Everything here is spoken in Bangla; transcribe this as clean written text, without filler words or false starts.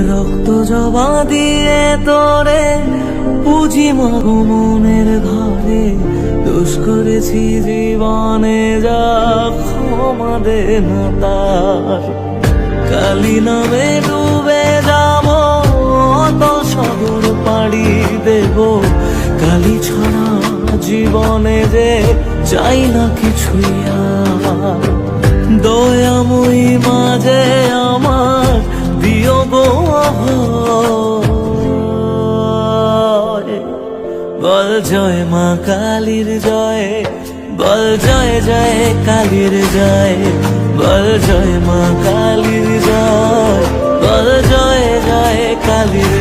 রক্ত জবা দিয়ে তোরে পুজি মাগো মনের ঘরে, দোষ করেছি জীবনে যা ক্ষমা দে না তার। কালি নামে ডুবে যাব অতল সাগর পাড়ি দেব, কালি ছাড়া জীবনে যে চাই না কিছুই আর। দয়াময়ী মাঝে আমার দিও গো অভয়, বল জয় মা কালীর জয়, বল জয় জয় কালীর জয়, বল জয় মা কালীর জয়, বল জয় জয় কালীর